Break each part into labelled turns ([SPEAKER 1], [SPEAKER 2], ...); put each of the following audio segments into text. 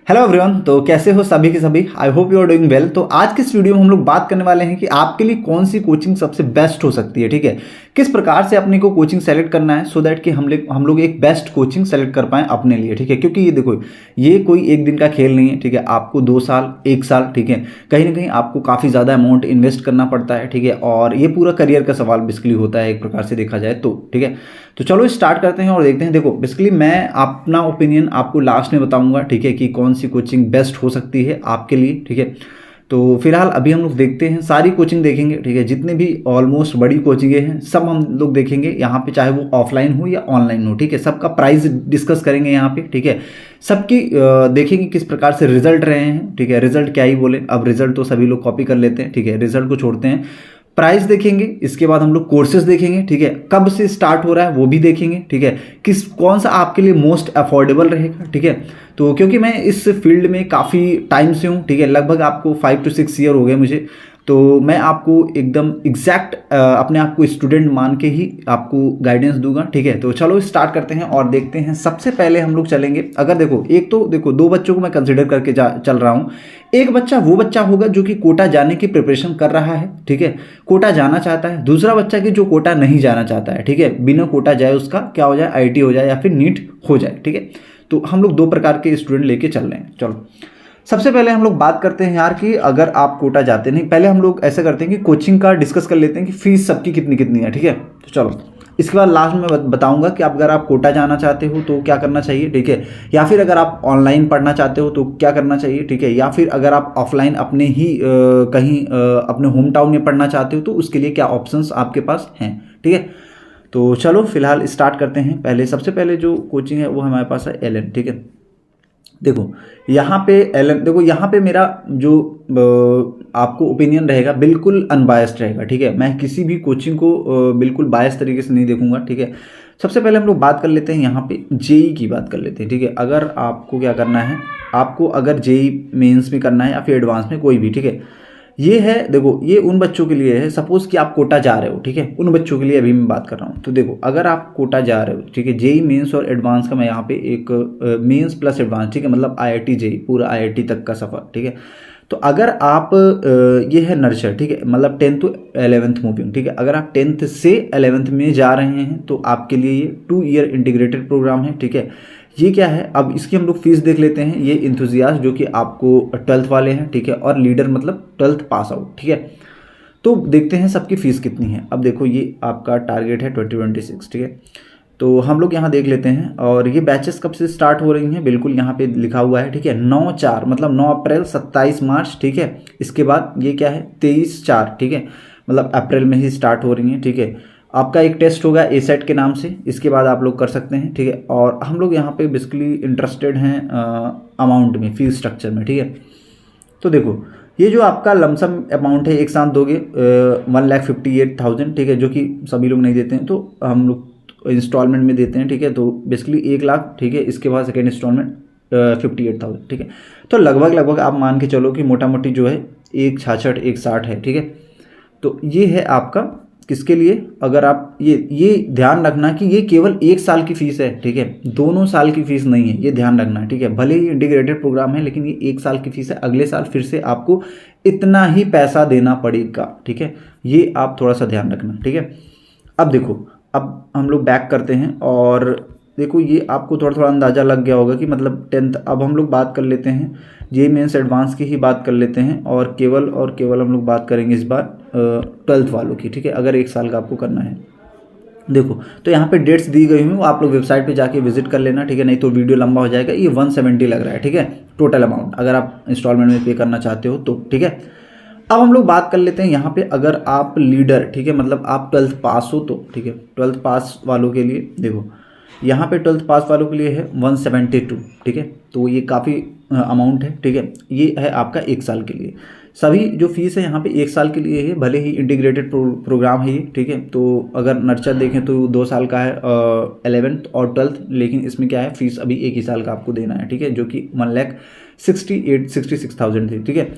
[SPEAKER 1] Hello everyone. तो कैसे हो सभी के सभी? I hope you are doing well. तो आज के इस वीडियो में हम लोग बात करने वाले हैं कि आपके लिए कौन सी कोचिंग सबसे बेस्ट हो सकती है। ठीक है, किस प्रकार से अपने को कोचिंग सेलेक्ट करना है सो दैट कि हम लोग एक बेस्ट कोचिंग सेलेक्ट कर पाएं अपने लिए। ठीक है, क्योंकि ये देखो, ये कोई एक दिन का खेल नहीं है। ठीक है, आपको 2 साल 1 साल, ठीक है, कहीं ना कहीं आपको काफ़ी ज़्यादा अमाउंट इन्वेस्ट करना पड़ता है। ठीक है, और ये पूरा करियर का सवाल बेसिकली होता है एक प्रकार से देखा जाए तो। ठीक है, तो चलो स्टार्ट करते हैं और देखते हैं। देखो बेसिकली मैं अपना ओपिनियन आपको लास्ट में बताऊंगा, ठीक है, कि कौन सी कोचिंग बेस्ट हो सकती है आपके लिए। ठीक है, तो फिलहाल अभी हम लोग देखते हैं, सारी कोचिंग देखेंगे। ठीक है, जितने भी ऑलमोस्ट बड़ी कोचिंगें हैं सब हम लोग देखेंगे यहाँ पे, चाहे वो ऑफलाइन हो या ऑनलाइन हो। ठीक है, सबका प्राइस डिस्कस करेंगे यहाँ पे। ठीक है, सबकी देखेंगे किस प्रकार से रिजल्ट रहे हैं। ठीक है, रिजल्ट क्या ही बोले, अब रिजल्ट तो सभी लोग कॉपी कर लेते हैं। ठीक है, रिजल्ट को छोड़ते हैं, प्राइस देखेंगे, इसके बाद हम लोग कोर्सेज देखेंगे। ठीक है, कब से स्टार्ट हो रहा है वो भी देखेंगे। ठीक है, कौन सा आपके लिए मोस्ट अफोर्डेबल रहेगा। ठीक है, तो क्योंकि मैं इस फील्ड में काफ़ी टाइम से हूँ, ठीक है, लगभग आपको 5 to 6 ईयर हो गए मुझे, तो मैं आपको एकदम एग्जैक्ट अपने आप को स्टूडेंट मान के ही आपको गाइडेंस दूंगा। ठीक है, तो चलो स्टार्ट करते हैं और देखते हैं। सबसे पहले हम लोग चलेंगे, अगर देखो एक तो देखो 2 बच्चों को मैं कंसिडर करके चल रहा हूँ। एक बच्चा वो बच्चा होगा जो कि कोटा जाने की प्रिपरेशन कर रहा है। ठीक है, कोटा जाना चाहता है। दूसरा बच्चा कि जो कोटा नहीं जाना चाहता है। ठीक है, बिना कोटा जाए उसका क्या हो जाए, आईटी हो जाए या फिर नीट हो जाए। ठीक है, तो हम लोग 2 प्रकार के स्टूडेंट लेके चल रहे हैं। चलो सबसे पहले हम लोग बात करते हैं यार कि अगर आप कोटा जाते नहीं, पहले हम लोग ऐसा करते हैं कि कोचिंग का डिस्कस कर लेते हैं कि फीस सबकी कितनी कितनी है। ठीक है, तो चलो इसके बाद लास्ट में बताऊंगा कि अगर आप कोटा जाना चाहते हो तो क्या करना चाहिए। ठीक है, या फिर अगर आप ऑनलाइन पढ़ना चाहते हो तो क्या करना चाहिए। ठीक है, या फिर अगर आप ऑफलाइन अपने ही कहीं अपने होम टाउन में पढ़ना चाहते हो तो उसके लिए क्या ऑप्शंस आपके पास हैं। ठीक है, तो चलो फिलहाल स्टार्ट करते हैं। पहले सबसे पहले जो कोचिंग है वो हमारे पास है एलन। ठीक है, देखो यहाँ पे एलन, देखो यहाँ पे मेरा जो आपको ओपिनियन रहेगा बिल्कुल अनबायस्ड रहेगा। ठीक है, मैं किसी भी कोचिंग को बिल्कुल बायस तरीके से नहीं देखूंगा। ठीक है, सबसे पहले हम लोग बात कर लेते हैं यहाँ पे जेई की बात कर लेते हैं। ठीक है, अगर आपको क्या करना है, आपको अगर जेई मेंस में करना है या फिर एडवांस में कोई भी, ठीक है, ये है, देखो ये उन बच्चों के लिए है, सपोज कि आप कोटा जा रहे हो। ठीक है, उन बच्चों के लिए अभी मैं बात कर रहा हूँ। तो देखो अगर आप कोटा जा रहे हो, ठीक है, जेई मेंस और एडवांस का मैं यहाँ पे एक मेंस प्लस एडवांस, ठीक है, मतलब आईआईटी जेई पूरा आईआईटी तक का सफ़र। ठीक है, तो अगर आप ये है नर्सर, ठीक है, मतलब 10th to 11th मूविंग। ठीक है, अगर आप 10th से 11th में जा रहे हैं तो आपके लिए ये 2 ईयर इंटीग्रेटेड प्रोग्राम है। ठीक है, ये क्या है, अब इसकी हम लोग फीस देख लेते हैं। ये इंथुजियास्ट जो कि आपको 12th वाले हैं, ठीक है, और लीडर मतलब 12th पास आउट। ठीक है, तो देखते हैं सबकी फीस कितनी है। अब देखो ये आपका टारगेट है 2026। ठीक है, तो हम लोग यहाँ देख लेते हैं, और ये बैचेस कब से स्टार्ट हो रही हैं बिल्कुल यहाँ पे लिखा हुआ है। ठीक है, 9/4 मतलब 9 अप्रैल 27 मार्च। ठीक है, इसके बाद ये क्या है 23/4। ठीक है, मतलब अप्रैल में ही स्टार्ट हो रही हैं। ठीक है, आपका एक टेस्ट होगा एसेट के नाम से, इसके बाद आप लोग कर सकते हैं। ठीक है, और हम लोग यहाँ पे बेसिकली इंटरेस्टेड हैं अमाउंट में, फीस स्ट्रक्चर में। ठीक है, तो देखो ये जो आपका लमसम अमाउंट है एक साथ दोगे 1,58,000। ठीक है, जो कि सभी लोग नहीं देते हैं, तो हम लोग इंस्टॉलमेंट में देते हैं। ठीक है, तो बेसिकली 1,00,000। ठीक है, इसके बाद सेकेंड इंस्टॉलमेंट 58,000। ठीक है, तो लगभग आप मान के चलो कि मोटा मोटी जो है 1,66 1,60 है। ठीक है, तो ये है आपका किसके लिए, अगर आप ये ध्यान रखना कि ये केवल 1 साल की फीस है। ठीक है, दोनों साल की फीस नहीं है, ये ध्यान रखना है। ठीक है, भले ही इंटीग्रेटेड प्रोग्राम है लेकिन ये 1 साल की फीस है, अगले साल फिर से आपको इतना ही पैसा देना पड़ेगा। ठीक है, ये आप थोड़ा सा ध्यान रखना। ठीक है, अब देखो, अब हम लोग बैक करते हैं और देखो ये आपको थोड़ा थोड़ा अंदाज़ा लग गया होगा कि मतलब 10th। अब हम लोग बात कर लेते हैं जे मेंस एडवांस की ही बात कर लेते हैं, और केवल हम लोग बात करेंगे इस बार 12th वालों की। ठीक है, अगर 1 साल का आपको करना है, देखो तो यहाँ पे डेट्स दी गई हुई, आप लोग वेबसाइट पे जाके विजिट कर लेना। ठीक है, नहीं तो वीडियो लंबा हो जाएगा। ये 170 लग रहा है। ठीक है, टोटल अमाउंट अगर आप इंस्टॉलमेंट में पे करना चाहते हो तो। ठीक है, अब हम लोग बात कर लेते हैं यहाँ पे, अगर आप लीडर, ठीक है, मतलब आप 12th पास हो तो। ठीक है, 12th पास वालों के लिए देखो यहाँ पे 12th पास वालों के लिए है 172। ठीक है, तो ये काफ़ी अमाउंट है। ठीक है, ये है आपका 1 साल के लिए। सभी जो फीस है यहाँ पे 1 साल के लिए है, भले ही इंटीग्रेटेड प्रोग्राम है ये। ठीक है, तो अगर नर्चर देखें तो 2 साल का है 11th और 12th, लेकिन इसमें क्या है फीस अभी 1 ही साल का आपको देना है। ठीक है, जो कि 1,66,000 थी। ठीक है,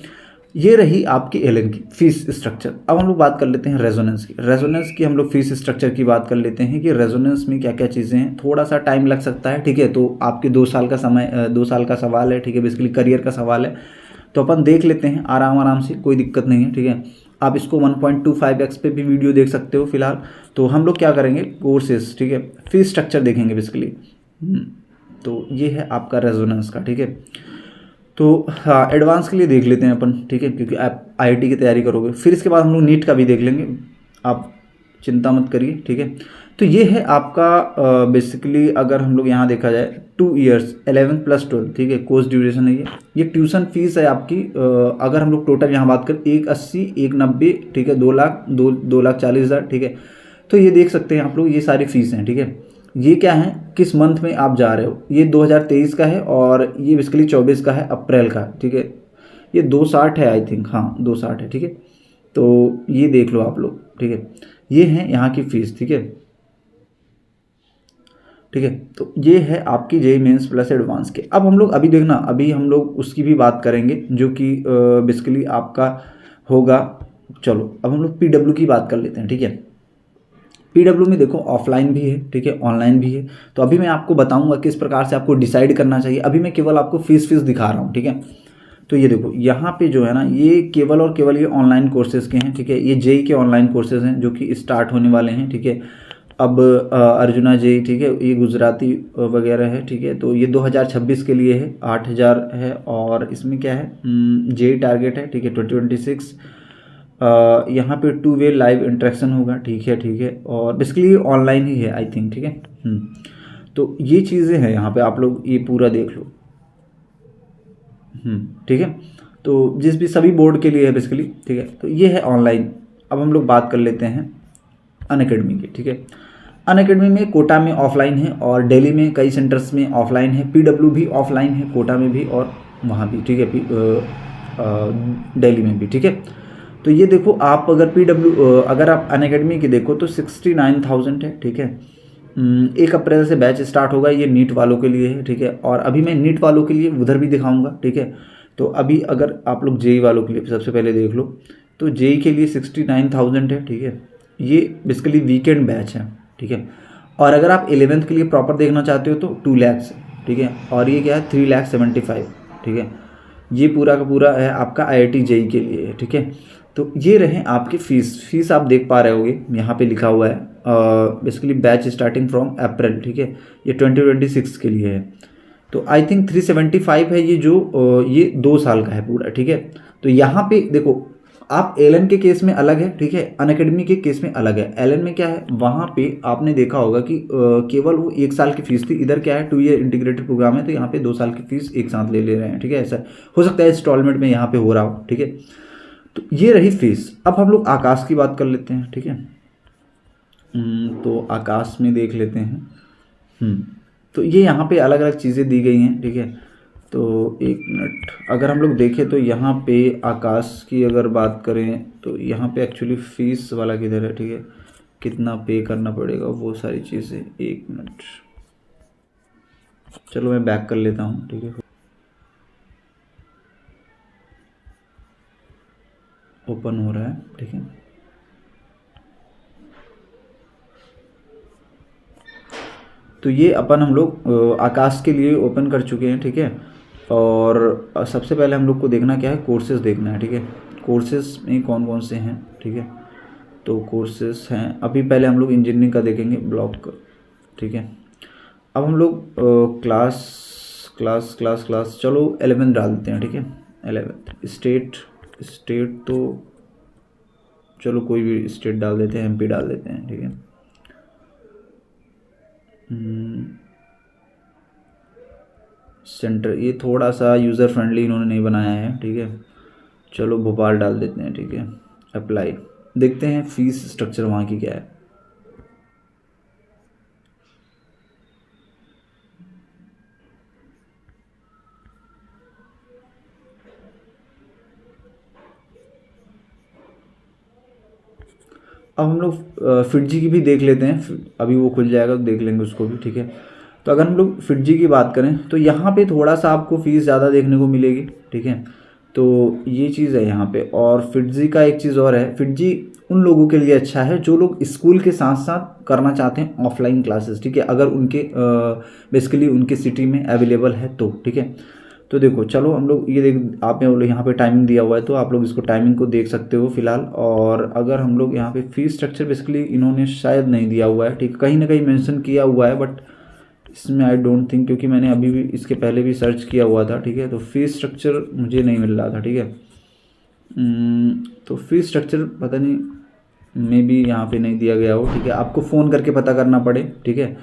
[SPEAKER 1] ये रही आपकी एलन की फीस स्ट्रक्चर। अब हम लोग बात कर लेते हैं रेजोनेंस की। रेजोनेंस की हम लोग फीस स्ट्रक्चर की बात कर लेते हैं कि रेजोनेंस में क्या क्या चीज़ें हैं। थोड़ा सा टाइम लग सकता है, ठीक है, तो आपके 2 साल का समय 2 साल का सवाल है, ठीक है, बेसिकली करियर का सवाल है, तो अपन देख लेते हैं आराम से, कोई दिक्कत नहीं है, ठीक है। आप इसको 1.25x पे भी वीडियो देख सकते हो फिलहाल। तो हम लोग क्या करेंगे, कोर्सेज, ठीक है, फीस स्ट्रक्चर देखेंगे बेसिकली। तो ये है आपका रेजोनेंस का, ठीक है। तो हाँ, एडवांस के लिए देख लेते हैं अपन, ठीक है, क्योंकि आप आईआईटी की तैयारी करोगे। फिर इसके बाद हम लोग नीट का भी देख लेंगे, आप चिंता मत करिए, ठीक है। तो ये है आपका बेसिकली अगर हम लोग यहाँ देखा जाए 2 इयर्स 11 + 12, ठीक है, कोर्स ड्यूरेशन है ये ट्यूशन फीस है आपकी। अगर हम लोग टोटल यहाँ बात करें 180 190, ठीक है, 2 लाख 2,40,000, ठीक है। तो ये देख सकते हैं आप लोग, ये सारी फीस हैं, ठीक है। ये क्या है, किस मंथ में आप जा रहे हो, ये 2023 का है और ये बेसिकली 24 का है, अप्रैल का, ठीक है। ये 260 है आई थिंक, हाँ 260 है, ठीक है। तो ये देख लो आप लोग, ठीक है, ये है यहाँ की फीस, ठीक है, ठीक है। तो ये है आपकी जेईई मेंस प्लस एडवांस के। अब हम लोग अभी देखना, अभी हम लोग उसकी भी बात करेंगे जो कि बेसिकली आपका होगा। चलो अब हम लोग पीडब्ल्यू की बात कर लेते हैं, ठीक है। पीडब्ल्यू में देखो ऑफलाइन भी है, ठीक है, ऑनलाइन भी है। तो अभी मैं आपको बताऊंगा किस प्रकार से आपको डिसाइड करना चाहिए। अभी मैं केवल आपको फीस दिखा रहा हूँ, ठीक है। तो ये देखो यहाँ पे जो है ना, ये केवल और केवल ये ऑनलाइन कोर्सेज के हैं, ठीक है। ये जेईई के ऑनलाइन कोर्सेज हैं जो कि स्टार्ट होने वाले हैं, ठीक है। अब अर्जुना जेईई, ठीक है, ये गुजराती वगैरह है, ठीक है। तो ये 2026 के लिए है, 8,000 है। और इसमें क्या है, जेईई टारगेट है, ठीक है, 2026। यहाँ पे 2 वे लाइव इंटरेक्शन होगा, ठीक है। और बेसिकली ऑनलाइन ही है आई थिंक, ठीक है। तो ये चीज़ें हैं यहाँ पे, आप लोग ये पूरा देख लो, ठीक है। तो जिस भी सभी बोर्ड के लिए है बेसिकली, ठीक है। तो ये है ऑनलाइन। अब हम लोग बात कर लेते हैं अनअकैडमी की, ठीक है। अनअकैडमी में कोटा में ऑफलाइन है और दिल्ली में कई सेंटर्स में ऑफलाइन है। पीडब्ल्यू भी ऑफलाइन है, कोटा में भी और वहाँ भी, ठीक है, दिल्ली में भी, ठीक है। तो ये देखो आप अगर पीडब्ल्यू अगर आप अनअकैडमी की देखो तो 69,000 है, ठीक है। 1 अप्रैल से बैच स्टार्ट होगा, ये नीट वालों के लिए है, ठीक है। और अभी मैं नीट वालों के लिए उधर भी दिखाऊंगा, ठीक है। तो अभी अगर आप लोग जेईई वालों के लिए सबसे पहले देख लो, तो जेईई के लिए 69,000 है, ठीक है। ये बेसिकली वीकेंड बैच है, ठीक है। और अगर आप 11th के लिए प्रॉपर देखना चाहते हो तो 2 लाख, ठीक है। और ये क्या है, 3,75,000, ठीक है। ये पूरा का पूरा है आपका आईआईटी जेईई के लिए, ठीक है। तो ये रहे आपकी फीस आप देख पा रहे होगे, यहाँ पे लिखा हुआ है basically batch starting from April, ठीक है। ये 2026 के लिए है। तो आई थिंक 375 है ये, जो ये 2 साल का है पूरा, ठीक है। तो यहाँ पे देखो आप एलन के केस में अलग है, ठीक है, अनअकैडमी के केस में अलग है। एलन में क्या है, वहाँ पे आपने देखा होगा कि केवल वो 1 साल की फीस थी। इधर क्या है, 2 ईयर इंटीग्रेटेड प्रोग्राम है, तो यहाँ पे 2 साल की फीस एक साथ ले रहे हैं, ठीक है। ऐसा हो सकता है इंस्टॉलमेंट में यहाँ पे हो रहा हो, ठीक है। तो ये रही फीस। अब हम लोग आकाश की बात कर लेते हैं, ठीक है। तो आकाश में देख लेते हैं। तो ये यहाँ पे अलग अलग चीज़ें दी गई हैं, ठीक है। तो 1 मिनट, अगर हम लोग देखें तो यहाँ पे आकाश की अगर बात करें तो यहाँ पे एक्चुअली फीस वाला किधर है, ठीक है, कितना पे करना पड़ेगा वो सारी चीज़ें। 1 मिनट, चलो मैं बैक कर लेता हूँ, ठीक है। ओपन हो रहा है, ठीक है। तो ये अपन हम लोग आकाश के लिए ओपन कर चुके हैं, ठीक है। और सबसे पहले हम लोग को देखना क्या है, कोर्सेज देखना है, ठीक है। कोर्सेज में कौन कौन से हैं, ठीक है। तो कोर्सेज हैं, अभी पहले हम लोग इंजीनियरिंग का देखेंगे, ब्लॉक, ठीक है। अब हम लोग क्लास चलो 11 डाल देते हैं, ठीक है। 11 स्टेट तो चलो कोई भी स्टेट डाल देते हैं, एमपी डाल देते हैं, ठीक है। सेंटर ये थोड़ा सा यूज़र फ्रेंडली इन्होंने नहीं बनाया है, ठीक है। चलो भोपाल डाल देते हैं, ठीक है। अप्लाई, देखते हैं फीस स्ट्रक्चर वहाँ की क्या है। अब हम लोग फिटजी की भी देख लेते हैं, अभी वो खुल जाएगा तो देख लेंगे उसको भी, ठीक है। तो अगर हम लोग फिटजी की बात करें तो यहाँ पे थोड़ा सा आपको फीस ज़्यादा देखने को मिलेगी, ठीक है। तो ये चीज़ है यहाँ पे। और फिटजी का एक चीज़ और है, फिटजी उन लोगों के लिए अच्छा है जो लोग स्कूल के साथ साथ करना चाहते हैं ऑफलाइन क्लासेस, ठीक है, अगर उनके बेसिकली उनके सिटी में अवेलेबल है तो, ठीक है। तो देखो चलो हम लोग ये देख, आपने यहाँ पे टाइमिंग दिया हुआ है तो आप लोग इसको टाइमिंग को देख सकते हो फिलहाल। और अगर हम लोग यहाँ पे फीस स्ट्रक्चर बेसिकली इन्होंने शायद नहीं दिया हुआ है, ठीक है, कहीं ना कहीं मेंशन किया हुआ है बट इसमें आई डोंट थिंक, क्योंकि मैंने अभी भी इसके पहले भी सर्च किया हुआ था, ठीक है। तो फीस स्ट्रक्चर मुझे नहीं मिल रहा था, ठीक है। तो फीस स्ट्रक्चर पता नहीं मे भी यहाँ पे नहीं दिया गया हो, ठीक है, आपको फ़ोन करके पता करना पड़े, ठीक है।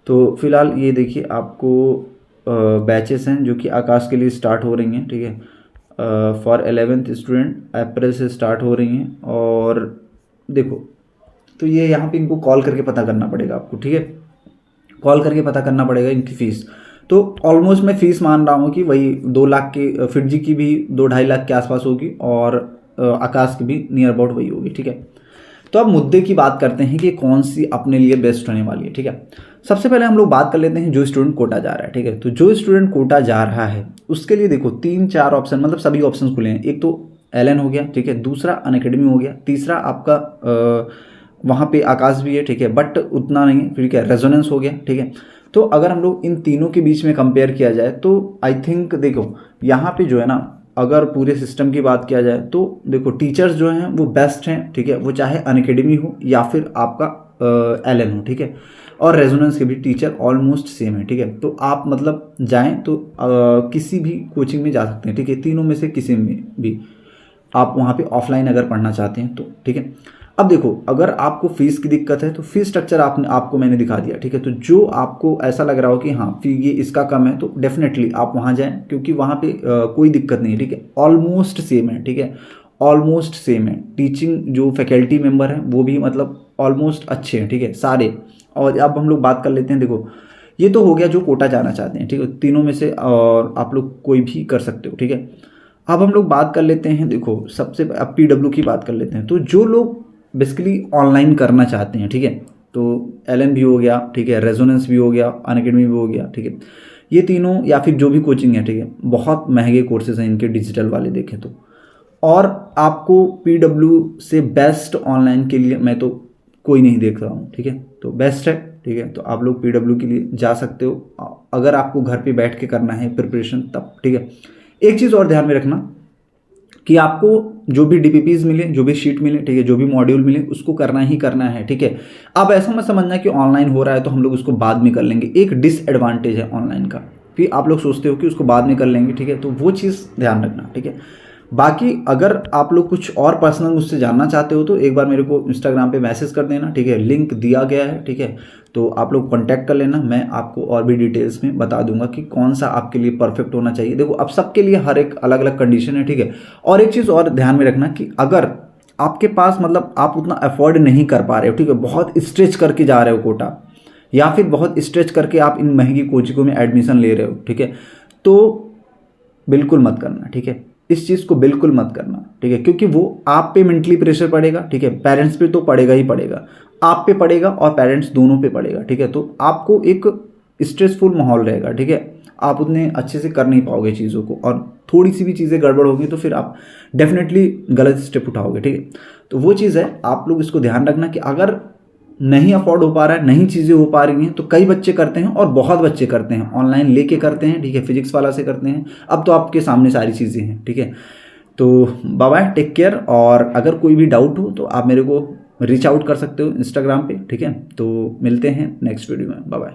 [SPEAKER 1] तो फिलहाल ये देखिए आपको बैचेस हैं जो कि आकाश के लिए स्टार्ट हो रही हैं, ठीक है, फॉर 11th स्टूडेंट अप्रैल से स्टार्ट हो रही हैं। और देखो तो ये यहाँ पे इनको कॉल करके पता करना पड़ेगा आपको, ठीक है, कॉल करके पता करना पड़ेगा इनकी फ़ीस। तो ऑलमोस्ट मैं फ़ीस मान रहा हूँ कि वही 2 लाख की, फिटजी की भी 2-2.5 लाख के आसपास होगी और आकाश की भी नियर अबाउट वही होगी, ठीक है। तो अब मुद्दे की बात करते हैं कि कौन सी अपने लिए बेस्ट होने वाली है, ठीक है। सबसे पहले हम लोग बात कर लेते हैं जो स्टूडेंट कोटा जा रहा है, ठीक है। तो जो स्टूडेंट कोटा जा रहा है उसके लिए देखो 3-4 ऑप्शन, मतलब सभी ऑप्शन खुले हैं। एक तो एलन हो गया, ठीक है, दूसरा अनअकैडमी हो गया, तीसरा आपका वहाँ पे आकाश भी है, ठीक है, बट उतना नहीं है, ठीक है, रेजोनेंस हो गया, ठीक है। तो अगर हम लोग इन तीनों के बीच में कंपेयर किया जाए तो आई थिंक देखो यहाँ पे जो है ना, अगर पूरे सिस्टम की बात किया जाए तो देखो टीचर्स जो हैं वो बेस्ट हैं, ठीक है, वो चाहे अनअकैडमी हो या फिर आपका एलन हो, ठीक है। और रेजोनेंस के भी टीचर ऑलमोस्ट सेम है, ठीक है। तो आप मतलब जाएं तो किसी भी कोचिंग में जा सकते हैं, ठीक है, तीनों में से किसी में भी आप वहाँ पे ऑफलाइन अगर पढ़ना चाहते हैं तो, ठीक है। अब देखो अगर आपको फीस की दिक्कत है तो फीस स्ट्रक्चर आपको मैंने दिखा दिया, ठीक है। तो जो आपको ऐसा लग रहा हो कि हाँ फी ये इसका कम है तो डेफिनेटली आप वहाँ जाएं, क्योंकि वहाँ पे कोई दिक्कत नहीं है, ठीक है, ऑलमोस्ट सेम है, ठीक है, ऑलमोस्ट सेम है। टीचिंग जो फैकल्टी मेंबर हैं वो भी मतलब ऑलमोस्ट अच्छे हैं, ठीक है, सारे। और अब हम लोग बात कर लेते हैं, देखो ये तो हो गया जो कोटा जाना चाहते हैं, ठीक है, तीनों में से और आप लोग कोई भी कर सकते हो, ठीक है। अब हम लोग बात कर लेते हैं, देखो सबसे अब PW की बात कर लेते हैं। तो जो लोग बेसिकली ऑनलाइन करना चाहते हैं, ठीक है, तो एलन भी हो गया, ठीक है, रेजोनेंस भी हो गया, अनअकैडमी भी हो गया, ठीक है, ये तीनों या फिर जो भी कोचिंग है, ठीक है, बहुत महंगे कोर्सेज हैं इनके डिजिटल वाले देखें तो। और आपको PW से बेस्ट ऑनलाइन के लिए मैं तो कोई नहीं देख रहा हूँ, ठीक है, तो बेस्ट है, ठीक है। तो आप लोग PW के लिए जा सकते हो अगर आपको घर पे बैठ के करना है प्रिपरेशन तब, ठीक है। एक चीज़ और ध्यान में रखना कि आपको जो भी DPPs मिले, जो भी शीट मिले, ठीक है, जो भी मॉड्यूल मिले उसको करना ही करना है, ठीक है। अब ऐसा मत समझना कि ऑनलाइन हो रहा है तो हम लोग उसको बाद में कर लेंगे, एक डिसएडवांटेज है ऑनलाइन का, फिर आप लोग सोचते हो कि उसको बाद में कर लेंगे, ठीक है, तो वो चीज़ ध्यान रखना, ठीक है। बाकी अगर आप लोग कुछ और पर्सनल मुझसे जानना चाहते हो तो एक बार मेरे को इंस्टाग्राम पे मैसेज कर देना, ठीक है, लिंक दिया गया है, ठीक है, तो आप लोग कांटेक्ट कर लेना, मैं आपको और भी डिटेल्स में बता दूंगा कि कौन सा आपके लिए परफेक्ट होना चाहिए। देखो अब सबके लिए हर एक अलग अलग कंडीशन है, ठीक है। और एक चीज़ और ध्यान में रखना कि अगर आपके पास मतलब आप उतना अफोर्ड नहीं कर पा रहे हो, ठीक है, बहुत स्ट्रेच करके जा रहे हो कोटा, या फिर बहुत स्ट्रेच करके आप इन महंगी कोचिंगों में एडमिशन ले रहे हो, ठीक है, तो बिल्कुल मत करना, ठीक है, इस चीज़ को बिल्कुल मत करना, ठीक है, क्योंकि वो आप पे मेंटली प्रेशर पड़ेगा, ठीक है, पेरेंट्स पे तो पड़ेगा ही पड़ेगा, आप पे पड़ेगा और पेरेंट्स दोनों पे पड़ेगा, ठीक है। तो आपको एक स्ट्रेसफुल माहौल रहेगा, ठीक है, आप उतने अच्छे से कर नहीं पाओगे चीज़ों को, और थोड़ी सी भी चीज़ें गड़बड़ होंगी तो फिर आप डेफिनेटली गलत स्टेप उठाओगे, ठीक है। तो वो चीज़ है, आप लोग इसको ध्यान रखना कि अगर नहीं अफोर्ड हो पा रहा है, नहीं चीज़ें हो पा रही हैं, तो कई बच्चे करते हैं और बहुत बच्चे करते हैं, ऑनलाइन लेके करते हैं, ठीक है, फिजिक्स वाला से करते हैं। अब तो आपके सामने सारी चीज़ें हैं, ठीक है। तो बाय बाय, टेक केयर, और अगर कोई भी डाउट हो तो आप मेरे को रीच आउट कर सकते हो इंस्टाग्राम पे, ठीक है। तो मिलते हैं नेक्स्ट वीडियो में, बाय बाय।